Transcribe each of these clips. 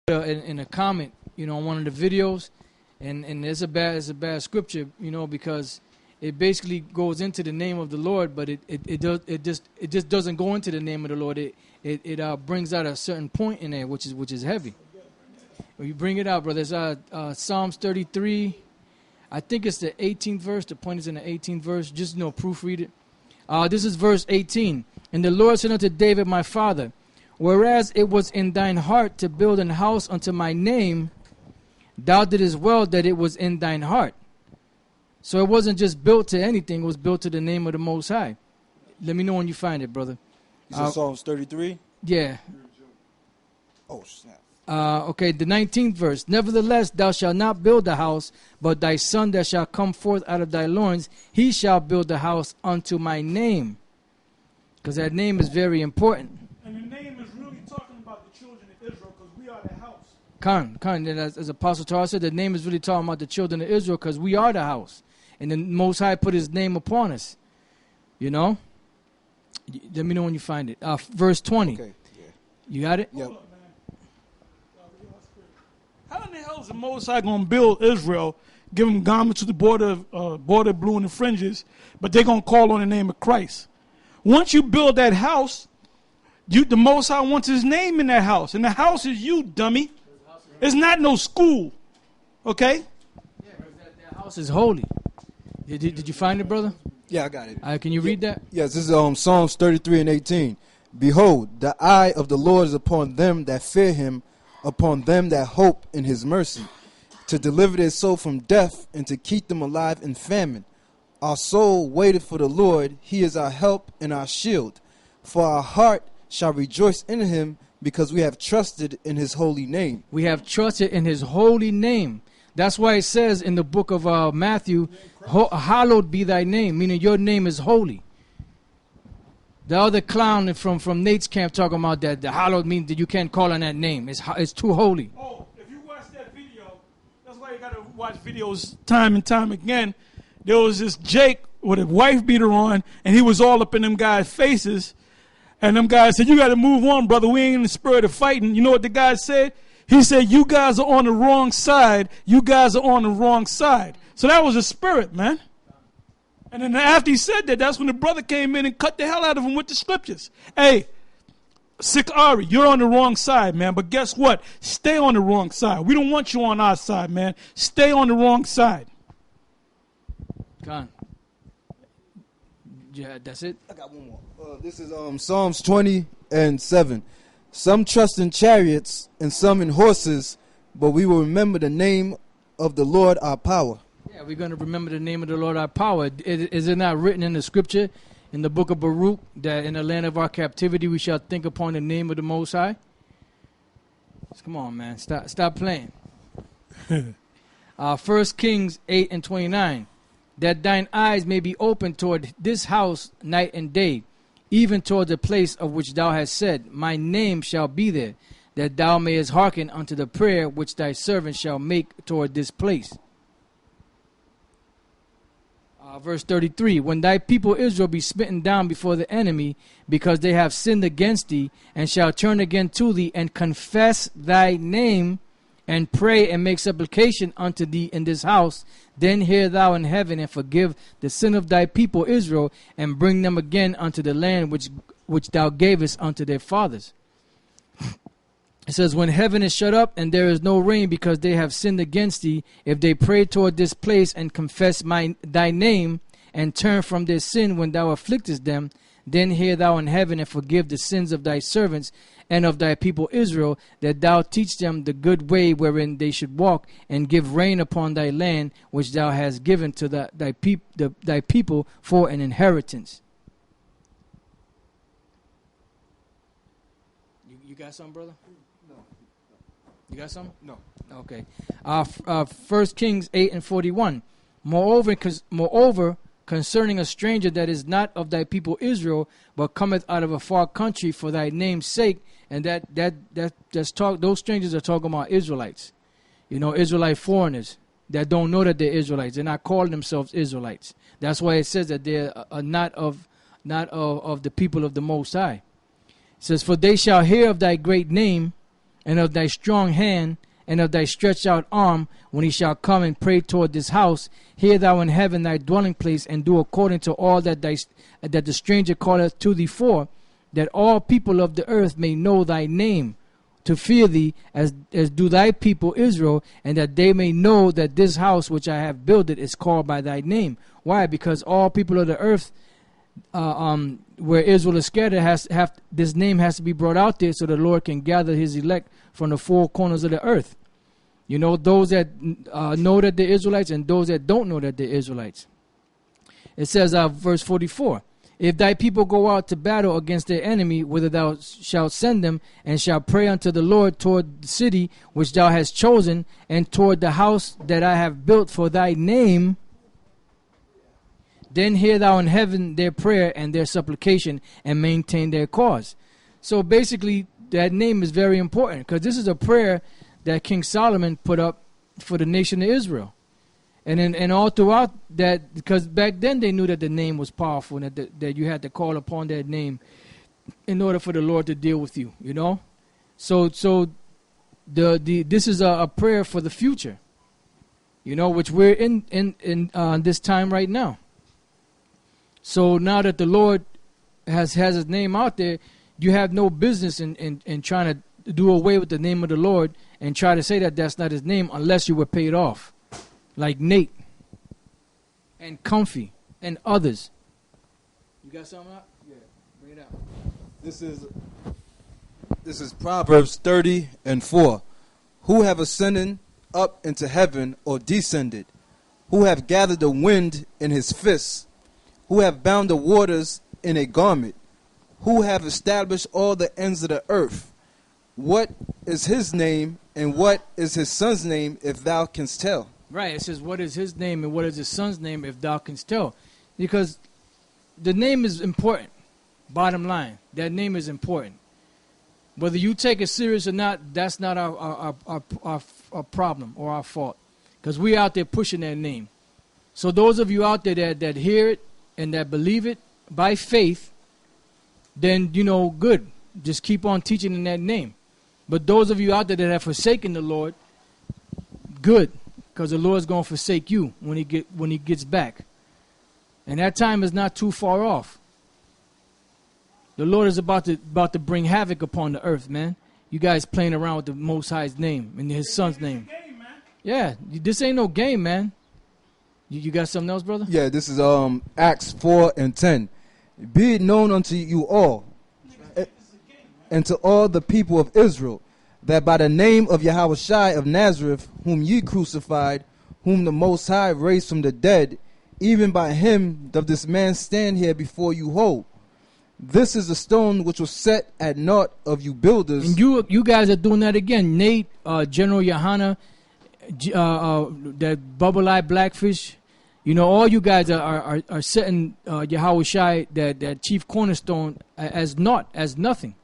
in a comment, on one of the videos, and it's a bad scripture, because it basically goes into the name of the Lord, but it just doesn't go into the name of the Lord. It brings out a certain point in there, which is heavy. When you bring it out, brother, it's Psalms 33. I think it's the 18th verse. The point is in the 18th verse. Just proofread it. This is verse 18. And the Lord said unto David, my father, whereas it was in thine heart to build an house unto my name, thou didst well that it was in thine heart. So it wasn't just built to anything. It was built to the name of the Most High. Let me know when you find it, brother. You said Psalms 33? Yeah. Oh, snap. Okay, the 19th verse. Nevertheless, thou shalt not build a house, but thy son that shall come forth out of thy loins, he shall build a house unto my name. Because that name is very important. And the name is really talking about the children of Israel, because we are the house. Khan, as Apostle Torah said, the name is really talking about the children of Israel, because we are the house. And the Most High put his name upon us. Let me know when you find it. Verse 20. Okay. Yeah. You got it? Yep. How in the hell is the Most High going to build Israel, give them garments to the border blue and the fringes, but they're going to call on the name of Christ? Once you build that house, the Most High wants his name in that house. And the house is you, dummy. It's not no school. Okay? Yeah, that house is holy. Did you find it, brother? Yeah, I got it. Can you read that? Yes, this is Psalms 33 and 18. Behold, the eye of the Lord is upon them that fear him, upon them that hope in his mercy, to deliver their soul from death and to keep them alive in famine. Our soul waited for the Lord. He is our help and our shield. For our heart shall rejoice in him, because we have trusted in his holy name. We have trusted in his holy name. That's why it says in the book of Matthew, hallowed be thy name, meaning your name is holy. The other clown from Nate's camp talking about that the hallowed means that you can't call on that name. It's too holy. Oh, if you watch that video, that's why you got to watch videos time and time again. There was this Jake with a wife beater on, and he was all up in them guys' faces. And them guys said, you got to move on, brother. We ain't in the spirit of fighting. You know what the guy said? He said, you guys are on the wrong side. You guys are on the wrong side. So that was a spirit, man. And then after he said that, that's when the brother came in and cut the hell out of him with the scriptures. Hey, Sick Ari, you're on the wrong side, man. But guess what? Stay on the wrong side. We don't want you on our side, man. Stay on the wrong side. Gone. Yeah, that's it. I got one more. This is Psalms 20 and 7. Some trust in chariots and some in horses, but we will remember the name of the Lord our power. Yeah, we're going to remember the name of the Lord our power. Is it not written in the scripture, in the book of Baruch, that in the land of our captivity we shall think upon the name of the Most High? Come on, man. Stop playing. 1 Kings 8 and 29. That thine eyes may be open toward this house night and day, even toward the place of which thou hast said, my name shall be there, that thou mayest hearken unto the prayer which thy servant shall make toward this place. Verse 33, when thy people Israel be smitten down before the enemy, because they have sinned against thee, and shall turn again to thee, and confess thy name, and pray and make supplication unto thee in this house, then hear thou in heaven, and forgive the sin of thy people Israel, and bring them again unto the land which thou gavest unto their fathers. It says, when heaven is shut up and there is no rain because they have sinned against thee, if they pray toward this place and confess thy name and turn from their sin when thou afflictest them, then hear thou in heaven and forgive the sins of thy servants and of thy people Israel, that thou teach them the good way wherein they should walk, and give rain upon thy land which thou hast given to thy people for an inheritance. You got something, brother? You got some? No. Okay. 1 Kings 8 and 41. Moreover, concerning a stranger that is not of thy people Israel, but cometh out of a far country for thy name's sake, and those strangers are talking about Israelites. Israelite foreigners that don't know that they're Israelites. They're not calling themselves Israelites. That's why it says that they're not of the people of the Most High. It says, for they shall hear of thy great name, and of thy strong hand, and of thy stretched out arm, when he shall come and pray toward this house. Hear thou in heaven thy dwelling place, and do according to all that the stranger calleth to thee for, that all people of the earth may know thy name, to fear thee as do thy people Israel, and that they may know that this house which I have builded is called by thy name. Why? Because all people of the earth, where Israel is scattered, this name has to be brought out there so the Lord can gather his elect from the four corners of the earth. You know, those that know that they're Israelites and those that don't know that they're Israelites. It says, verse 44, if thy people go out to battle against their enemy, whither thou shalt send them, and shall pray unto the Lord toward the city which thou hast chosen, and toward the house that I have built for thy name, then hear thou in heaven their prayer and their supplication, and maintain their cause. So basically, that name is very important, because this is a prayer that King Solomon put up for the nation of Israel. And all throughout that, because back then they knew that the name was powerful, and that you had to call upon that name in order for the Lord to deal with you, you know. So this is a prayer for the future, you know, which we're in this time right now. So now that the Lord has his name out there, you have no business in trying to do away with the name of the Lord and try to say that that's not his name unless you were paid off. Like Nate and Comfy and others. You got something up? Yeah, bring it out. This is Proverbs 30:4. Who have ascended up into heaven, or descended? Who have gathered the wind in his fists? Who have bound the waters in a garment? Who have established all the ends of the earth? What is his name, and what is his son's name, if thou canst tell? Right, it says, what is his name and what is his son's name, if thou canst tell? Because the name is important. Bottom line, that name is important. Whether you take it serious or not, that's not our problem or our fault. Because we out there pushing that name. So those of you out there that hear it and that believe it by faith, then, you know, good. Just keep on teaching in that name. But those of you out there that have forsaken the Lord, good. Because the Lord's going to forsake you when he gets back. And that time is not too far off. The Lord is about to bring havoc upon the earth, man. You guys playing around with the Most High's name and his son's name. Game, man. Yeah, this ain't no game, man. You got something else, brother? Yeah, this is Acts 4:10. Be it known unto you all, and to all the people of Israel, that by the name of Yahushua of Nazareth, whom ye crucified, whom the Most High raised from the dead, even by him doth this man stand here before you whole. This is the stone which was set at naught of you builders. And you guys are doing that again. Nate, General Yohana, that Bubble-Eye Blackfish, you know, all you guys are setting Yahushua, that chief cornerstone, as naught, as nothing.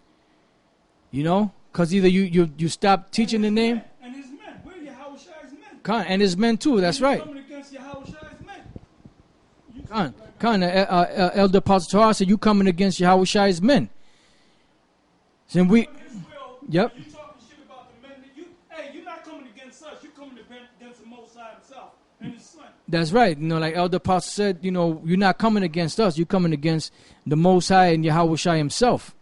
You know? Because either you stop teaching the name. And his men. We're Yahushua's men. And his men too, that's right. Coming against Yahushua's men. Elder Apostle Torah said, you coming against Yahushua's men. So we, yep. You talking shit about the men that you're not coming against us. You're coming against the Most High himself and his son. That's right. You know, like Elder Apostle said, you know, you're not coming against us. You're coming against the Most High and Yahushua himself.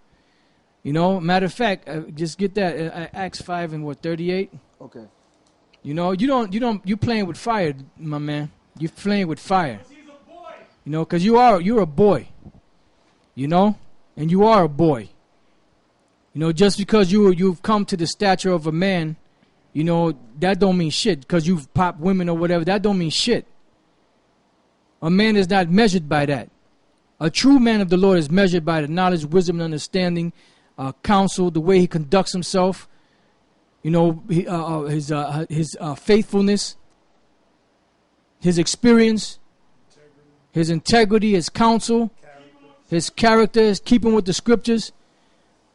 You know, matter of fact, just get that Acts 5:38. Okay. You know, you playing with fire, my man. You're playing with fire. He's a boy. You know, because you're a boy. You know, and you are a boy. You know, just because you've come to the stature of a man, you know, that don't mean shit. Because you've popped women or whatever, that don't mean shit. A man is not measured by that. A true man of the Lord is measured by the knowledge, wisdom, and understanding, counsel, the way he conducts himself, you know, his faithfulness, his experience, his integrity, his counsel, his character, his keeping with the scriptures.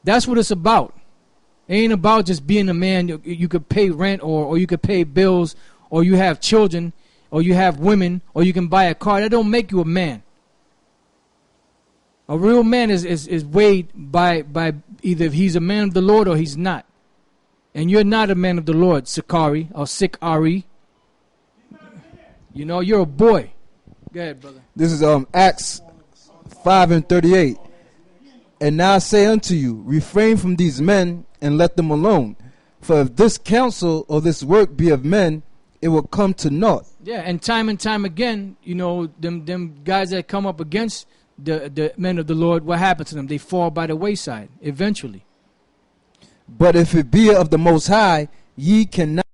That's what it's about. It ain't about just being a man. You could pay rent or you could pay bills, or you have children, or you have women, or you can buy a car. That don't make you a man. A real man is weighed by either if he's a man of the Lord or he's not. And you're not a man of the Lord, Sakari or Sikari. You know, you're a boy. Go ahead, brother. This is Acts 5:38. And now I say unto you, refrain from these men and let them alone. For if this counsel or this work be of men, it will come to naught. Yeah, and time again, you know, them guys that come up against the men of the Lord, what happens to them? They fall by the wayside eventually. But if it be of the Most High, ye cannot